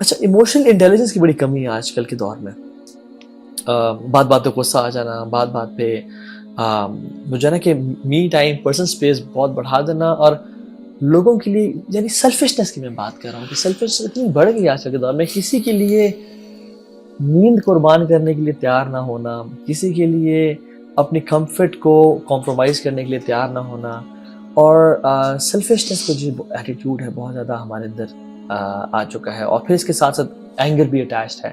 اچھا، emotional intelligence کی بڑی کمی ہے آج کل کے دور میں. بات بات پہ غصہ آ جانا، بات بات پہ مجھے نا کہ می ٹائم، پرسنل اسپیس بہت بڑھا دینا، اور لوگوں کے لیے یعنی سیلفشنس کی میں بات کر رہا ہوں کہ سیلفشنس اتنی بڑھ گئی آج کل کے دور میں. کسی کے لیے نیند قربان کرنے کے لیے تیار نہ ہونا، کسی کے لیے اپنی کمفرٹ کو کمپرومائز کرنے کے لیے تیار نہ ہونا، اور سیلفشنس کا جو ایٹیٹیوڈ ہے بہت زیادہ ہمارے اندر آ چکا ہے. اور پھر اس کے ساتھ ساتھ اینگر بھی اٹیچڈ ہے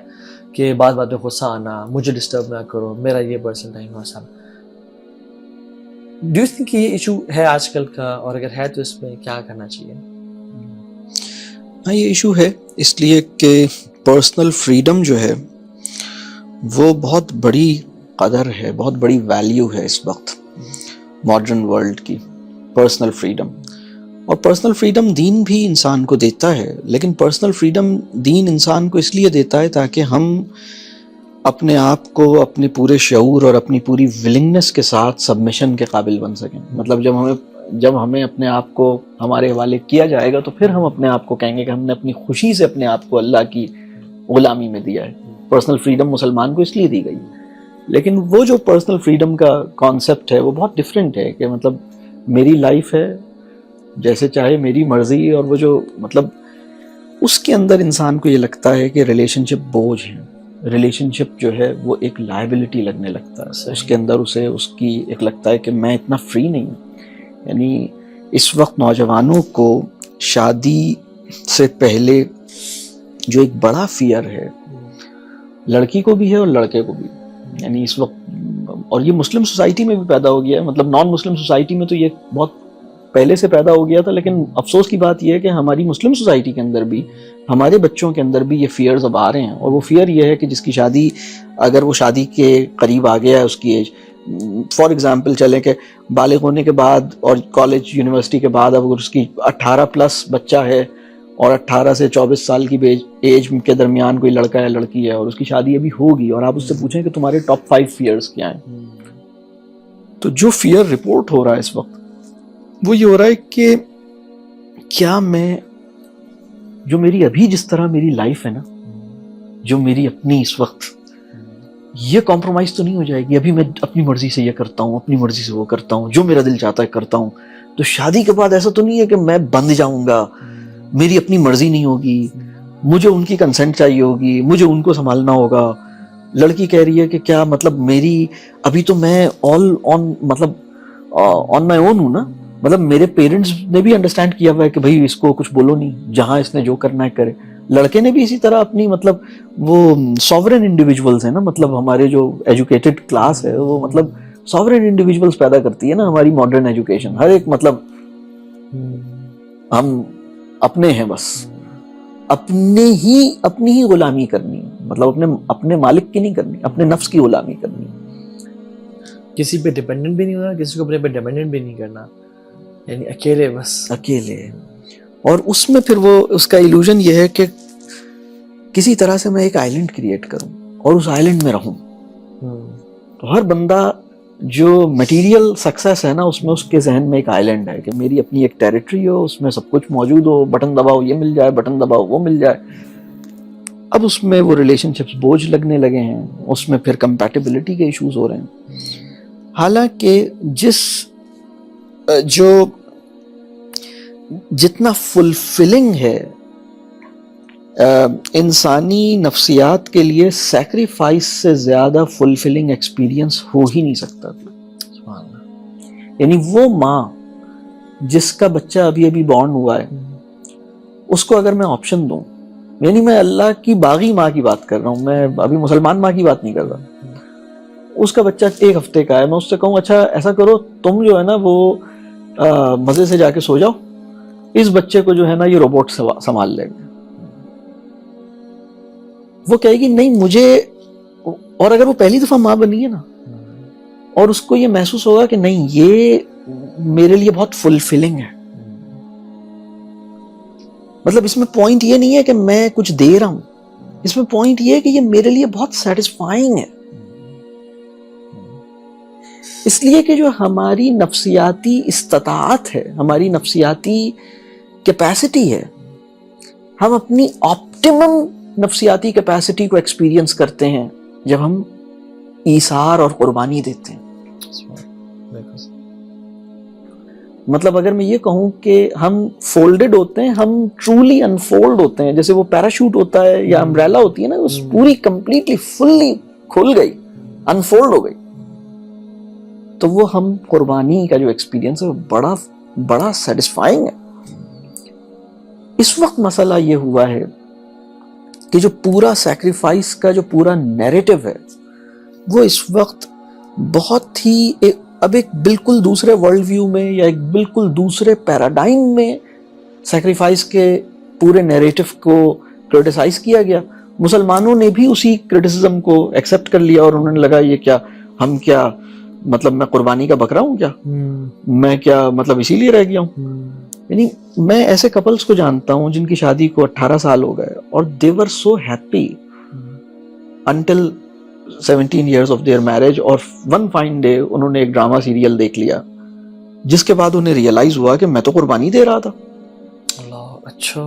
کہ بات بات میں غصہ آنا، مجھے ڈسٹرب نہ کرو، میرا یہ person time who sub. Do you think یہ ایشو ہے آج کل کا، اور اگر ہے تو اس میں کیا کرنا چاہیے؟ ہاں، یہ ایشو ہے اس لیے کہ پرسنل فریڈم جو ہے وہ بہت بڑی قدر ہے، بہت بڑی ویلیو ہے اس وقت ماڈرن ورلڈ کی، پرسنل فریڈم. اور پرسنل فریڈم دین بھی انسان کو دیتا ہے، لیکن پرسنل فریڈم دین انسان کو اس لیے دیتا ہے تاکہ ہم اپنے آپ کو اپنے پورے شعور اور اپنی پوری ولنگنس کے ساتھ سبمیشن کے قابل بن سکیں. مطلب جب ہمیں اپنے آپ کو ہمارے حوالے کیا جائے گا تو پھر ہم اپنے آپ کو کہیں گے کہ ہم نے اپنی خوشی سے اپنے آپ کو اللہ کی غلامی میں دیا ہے. پرسنل فریڈم مسلمان کو اس لیے دی گئی. لیکن وہ جو پرسنل فریڈم کا کانسیپٹ ہے وہ بہت ڈفرینٹ ہے کہ مطلب میری لائف ہے، جیسے چاہے میری مرضی، اور وہ جو مطلب اس کے اندر انسان کو یہ لگتا ہے کہ ریلیشن شپ بوجھ ہے، ریلیشن شپ جو ہے وہ ایک لائبلٹی لگنے لگتا ہے. اس کے اندر اسے اس کی ایک لگتا ہے کہ میں اتنا فری نہیں ہوں. یعنی اس وقت نوجوانوں کو شادی سے پہلے جو ایک بڑا فیئر ہے، لڑکی کو بھی ہے اور لڑکے کو بھی، یعنی اس وقت، اور یہ مسلم سوسائٹی میں بھی پیدا ہو گیا ہے. مطلب نان مسلم سوسائٹی میں تو یہ بہت پہلے سے پیدا ہو گیا تھا، لیکن افسوس کی بات یہ ہے کہ ہماری مسلم سوسائٹی کے اندر بھی، ہمارے بچوں کے اندر بھی یہ فیئرز اب آ رہے ہیں. اور وہ فیئر یہ ہے کہ جس کی شادی، اگر وہ شادی کے قریب آ گیا ہے اس کی ایج، فار ایگزامپل چلیں کہ بالغ ہونے کے بعد اور کالج یونیورسٹی کے بعد اب اس کی 18+ بچہ ہے اور 18 سے 24 سال کی ایج کے درمیان کوئی لڑکا ہے لڑکی ہے اور اس کی شادی ابھی ہوگی، اور آپ اس سے پوچھیں کہ تمہارے ٹاپ 5 فیئرز کیا ہیں، تو جو فیئر رپورٹ ہو رہا ہے اس وقت وہ یہ ہو رہا ہے کہ کیا میں، جو میری ابھی جس طرح میری لائف ہے نا، جو میری اپنی اس وقت، یہ کمپرومائز تو نہیں ہو جائے گی. ابھی میں اپنی مرضی سے یہ کرتا ہوں، اپنی مرضی سے وہ کرتا ہوں، جو میرا دل چاہتا ہے کرتا ہوں. تو شادی کے بعد ایسا تو نہیں ہے کہ میں بند جاؤں گا، میری اپنی مرضی نہیں ہوگی، مجھے ان کی کنسنٹ چاہیے ہوگی، مجھے ان کو سنبھالنا ہوگا. لڑکی کہہ رہی ہے کہ کیا مطلب میری ابھی تو میں آل آن مطلب آن مائی اون ہوں نا، مطلب میرے پیرنٹس نے بھی انڈرسٹینڈ کیا ہوا ہے کہ بھائی اس کو کچھ بولو نہیں، جہاں اس نے جو کرنا ہے کرے. لڑکے نے بھی اسی طرح اپنی مطلب وہ سوورن انڈیویجولز ہیں نا، مطلب ہمارے جو ایجوکیٹڈ کلاس ہے وہ مطلب سوورن انڈیویجولز پیدا کرتی ہے نا ہماری ماڈرن ایجوکیشن. ہر ایک مطلب ہم اپنے ہیں، بس اپنی ہی غلامی کرنی ہے، مطلب اپنے مالک کی نہیں کرنی، اپنے نفس کی غلامی کرنی. کسی پہ ڈیپینڈنٹ بھی نہیں ہونا، کسی کو اپنے پہ ڈیپینڈنٹ بھی نہیں کرنا، یعنی اکیلے، بس اکیلے. اور اس میں پھر وہ اس کا ایلوژن یہ ہے کہ کسی طرح سے میں ایک آئلینڈ کریٹ کروں اور اس آئلینڈ میں رہوں. تو ہر بندہ جو مٹیریل سکسیس ہے نا، اس میں اس کے ذہن میں ایک آئلینڈ ہے کہ میری اپنی ایک ٹیریٹری ہو، اس میں سب کچھ موجود ہو، بٹن دباؤ یہ مل جائے، بٹن دباؤ وہ مل جائے. اب اس میں وہ ریلیشن شپس بوجھ لگنے لگے ہیں، اس میں پھر کمپیٹیبلٹی کے ایشوز ہو رہے ہیں. حالانکہ جتنا فلفلنگ ہے انسانی نفسیات کے لیے، سیکریفائس سے زیادہ فلفلنگ ایکسپیرینس ہو ہی نہیں سکتا. یعنی وہ ماں جس کا بچہ ابھی بورن ہوا ہے، اس کو اگر میں آپشن دوں، یعنی میں اللہ کی باغی ماں کی بات کر رہا ہوں، میں ابھی مسلمان ماں کی بات نہیں کر رہا، اس کا بچہ 1 ہفتے کا ہے، میں اس سے کہوں اچھا ایسا کرو، تم جو ہے نا وہ مزے سے جا کے سو جاؤ، اس بچے کو جو ہے نا یہ روبوٹ سنبھال لے گا. وہ کہے گی نہیں مجھے، اور اگر وہ پہلی دفعہ ماں بنی ہے نا اور اس کو یہ محسوس ہوگا کہ نہیں یہ میرے لیے بہت فلفلنگ ہے، مطلب اس میں پوائنٹ یہ نہیں ہے کہ میں کچھ دے رہا ہوں، اس میں پوائنٹ یہ ہے کہ یہ میرے لیے بہت سیٹسفائنگ ہے. اس لیے کہ جو ہماری نفسیاتی استطاعت ہے، ہماری نفسیاتی کیپیسٹی ہے، ہم اپنی آپٹیمم نفسیاتی کیپیسٹی کو ایکسپیرینس کرتے ہیں جب ہم ایثار اور قربانی دیتے ہیں. مطلب اگر میں یہ کہوں کہ ہم فولڈڈ ہوتے ہیں, ہم ٹرولی انفولڈ ہوتے ہیں, جیسے وہ پیراشوٹ ہوتا ہے یا امبریلا ہوتی ہے نا, اس پوری کمپلیٹلی فلی کھل گئی, انفولڈ ہو گئی, تو وہ ہم قربانی کا جو ایکسپیرینس ہے وہ بڑا بڑا سیٹسفائنگ ہے. اس وقت مسئلہ یہ ہوا ہے کہ جو پورا سیکریفائس کا جو پورا نیریٹو ہے وہ اس وقت بہت ہی اب ایک بالکل دوسرے ورلڈ ویو میں یا ایک بالکل دوسرے پیراڈائم میں سیکریفائس کے پورے نیریٹو کو کرٹیسائز کیا گیا. مسلمانوں نے بھی اسی کرٹیسزم کو ایکسیپٹ کر لیا اور انہوں نے لگا یہ کیا, ہم کیا مطلب میں قربانی کا بکرا ہوں کیا, میں کیا مطلب اسی لیے رہ گیا ہوں. یعنی میں ایسے کپلز کو جانتا ہوں جن کی شادی کو 18 سال ہو گئے اور they were so happy until 17 years of their marriage, اور one fine day انہوں نے ایک ڈرامہ سیریل دیکھ لیا جس کے بعد انہیں ریئلائز ہوا کہ میں تو قربانی دے رہا تھا. اچھا.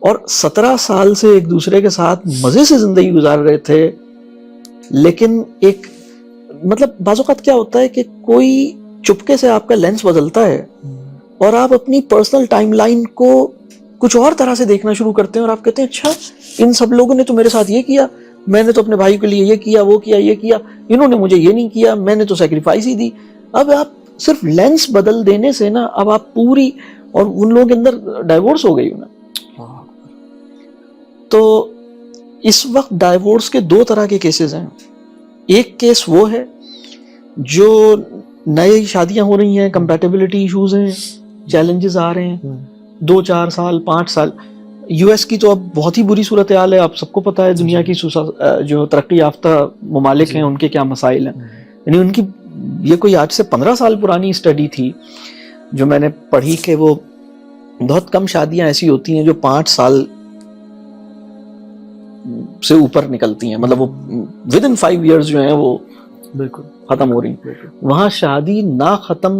اور 17 سال سے ایک دوسرے کے ساتھ مزے سے زندگی گزار رہے تھے, لیکن ایک مطلب بعض اوقات کیا ہوتا ہے کہ کوئی چپکے سے آپ کا لینس بدلتا ہے اور آپ اپنی پرسنل ٹائم لائن کو کچھ اور طرح سے دیکھنا شروع کرتے ہیں اور آپ کہتے ہیں اچھا ان سب لوگوں نے تو میرے ساتھ یہ کیا, میں نے تو اپنے بھائی کے لیے یہ کیا, وہ کیا, یہ کیا, انہوں نے مجھے یہ نہیں کیا, میں نے تو سیکریفائس ہی دی. اب آپ صرف لینس بدل دینے سے نا اب آپ پوری, اور ان لوگوں کے اندر ڈائیورس ہو گئی انہیں. تو اس وقت ڈائیورس کے 2 طرح کے کیسز ہیں. ایک کیس وہ ہے جو نئے شادیاں ہو رہی ہیں, کمپیٹیبلٹی ایشوز ہیں, چیلنجز آ رہے ہیں, 2-4 سال 5 سال. یو ایس کی تو اب بہت ہی بری صورتحال ہے, آپ سب کو پتا ہے دنیا کی جو ترقی یافتہ ممالک ہیں ان کے کیا مسائل ہیں. یعنی ان کی یہ کوئی آج سے 15 سال پرانی اسٹڈی تھی جو میں نے پڑھی کہ وہ بہت کم شادیاں ایسی ہوتی ہیں جو 5 سال سے اوپر نکلتی ہیں, مطلب وہ within 5 years جو ہیں وہ بالکل ختم ہو رہی ہیں. وہاں شادی نہ ختم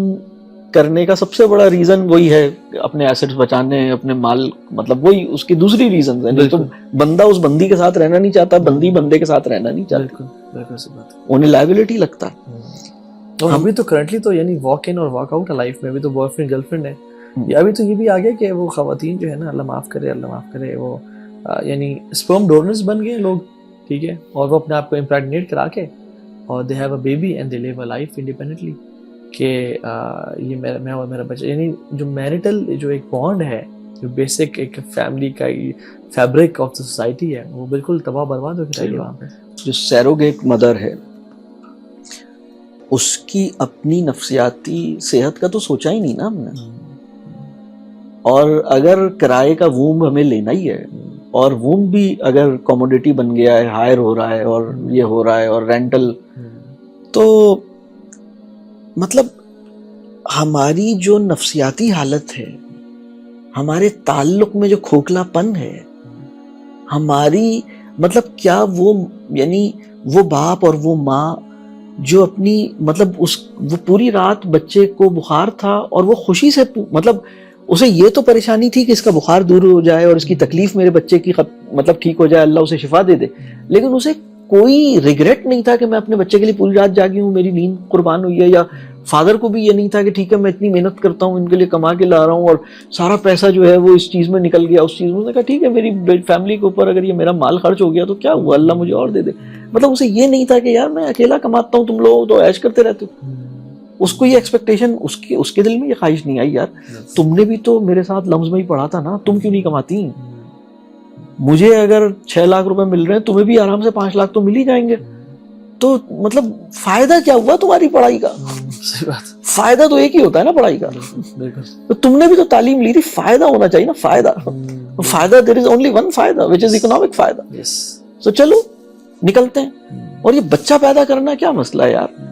کرنے کا سب سے بڑا ریزن وہی ہے اپنے ایسٹس بچانے, اپنے مال, مطلب وہی اس کی دوسری ریزنز ہیں. نہیں تو بندہ اس بندی کے ساتھ رہنا نہیں چاہتا, بندی بندے کے ساتھ رہنا نہیں چاہتا, بالکل سی بات. انہیں لائبلٹی لگتا ہے. اور ابھی تو کرنٹلی تو یعنی واک ان اور واک آؤٹ ہے لائف میں, ابھی تو بوائے فرینڈ گرل فرینڈ ہے, یا ابھی تو یہ بھی آ گیا کہ وہ خواتین جو ہے نا, اللہ معاف کرے وہ یعنی اسپرم ڈونرز بن گئے لوگ, ٹھیک ہے, اور وہ اپنے آپ کو امپریگنیٹ کرا کے اور they have a baby and they live a life independently کہ یہ میں اور میرا بچہ. یعنی جو میرٹل جو ایک بانڈ ہے, جو بیسک ایک فیملی کا فیبرک آف دا سوسائٹی ہے, وہ بالکل تباہ برباد ہو کے وہاں پہ. جو سیروگیٹ مدر ہے اس کی اپنی نفسیاتی صحت کا تو سوچا ہی نہیں نا ہم نے. اور اگر کرائے کا ووم ہمیں لینا ہی ہے, اور ووم بھی اگر کوموڈیٹی بن گیا ہے, ہائر ہو رہا ہے اور یہ ہو رہا ہے اور رینٹل, تو مطلب ہماری جو نفسیاتی حالت ہے, ہمارے تعلق میں جو کھوکھلا پن ہے, ہماری مطلب کیا وہ یعنی وہ باپ اور وہ ماں جو اپنی مطلب وہ پوری رات بچے کو بخار تھا اور وہ خوشی سے مطلب اسے یہ تو پریشانی تھی کہ اس کا بخار دور ہو جائے اور اس کی تکلیف میرے بچے کی مطلب ٹھیک ہو جائے, اللہ اسے شفا دے دے, لیکن اسے کوئی ریگریٹ نہیں تھا کہ میں اپنے بچے کے لیے پوری رات جاگی ہوں, میری نیند قربان ہوئی ہے. یا فادر کو بھی یہ نہیں تھا کہ ٹھیک ہے میں اتنی محنت کرتا ہوں, ان کے لیے کما کے لا رہا ہوں اور سارا پیسہ جو ہے وہ اس چیز میں نکل گیا, اس چیز میں. کہا ٹھیک ہے میری فیملی کے اوپر اگر یہ میرا مال خرچ ہو گیا تو کیا ہوا, اللہ مجھے اور دے دے. مطلب اسے یہ نہیں تھا کہ یار میں اکیلا کماتا ہوں, تم لوگ تو عیش کرتے رہتے ہو. اس کو یہ ایکسپیکٹیشن اس کے دل میں یہ خواہش نہیں آئی یار تم نے بھی تو میرے ساتھ لمز میں ہی پڑھا تھا نا, تم کیوں نہیں کماتی. مجھے اگر 6 لاکھ روپے مل رہے ہیں, تمہیں بھی آرام سے 5 لاکھ تو مل ہی جائیں گے. تو مطلب فائدہ کیا ہوا تمہاری پڑھائی کا؟ فائدہ تو ایک ہی ہوتا ہے نا پڑھائی کا. تو تم نے بھی تو تعلیم لی تھی, فائدہ ہونا چاہیے نا, فائدہ there is only one فائدہ which is economic فائدہ. تو چلو نکلتے ہیں. اور یہ بچہ پیدا کرنا کیا مسئلہ ہے یار,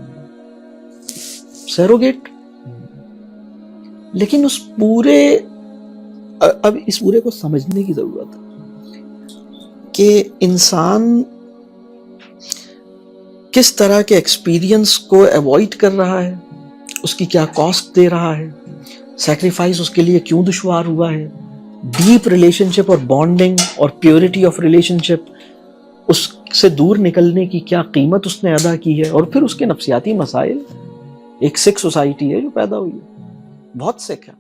سیروگیٹ. لیکن اس پورے اب اس پورے کو سمجھنے کی ضرورت ہے کہ انسان کس طرح کے ایکسپیرینس کو ایوائڈ کر رہا ہے, اس کی کیا کاسٹ دے رہا ہے, سیکریفائس اس کے لیے کیوں دشوار ہوا ہے, ڈیپ ریلیشن شپ اور بانڈنگ اور پیورٹی آف ریلیشن شپ اس سے دور نکلنے کی کیا قیمت اس نے ادا کی ہے, اور پھر اس کے نفسیاتی مسائل. ایک سکھ سوسائٹی ہے جو پیدا ہوئی ہے, بہت سکھ ہے.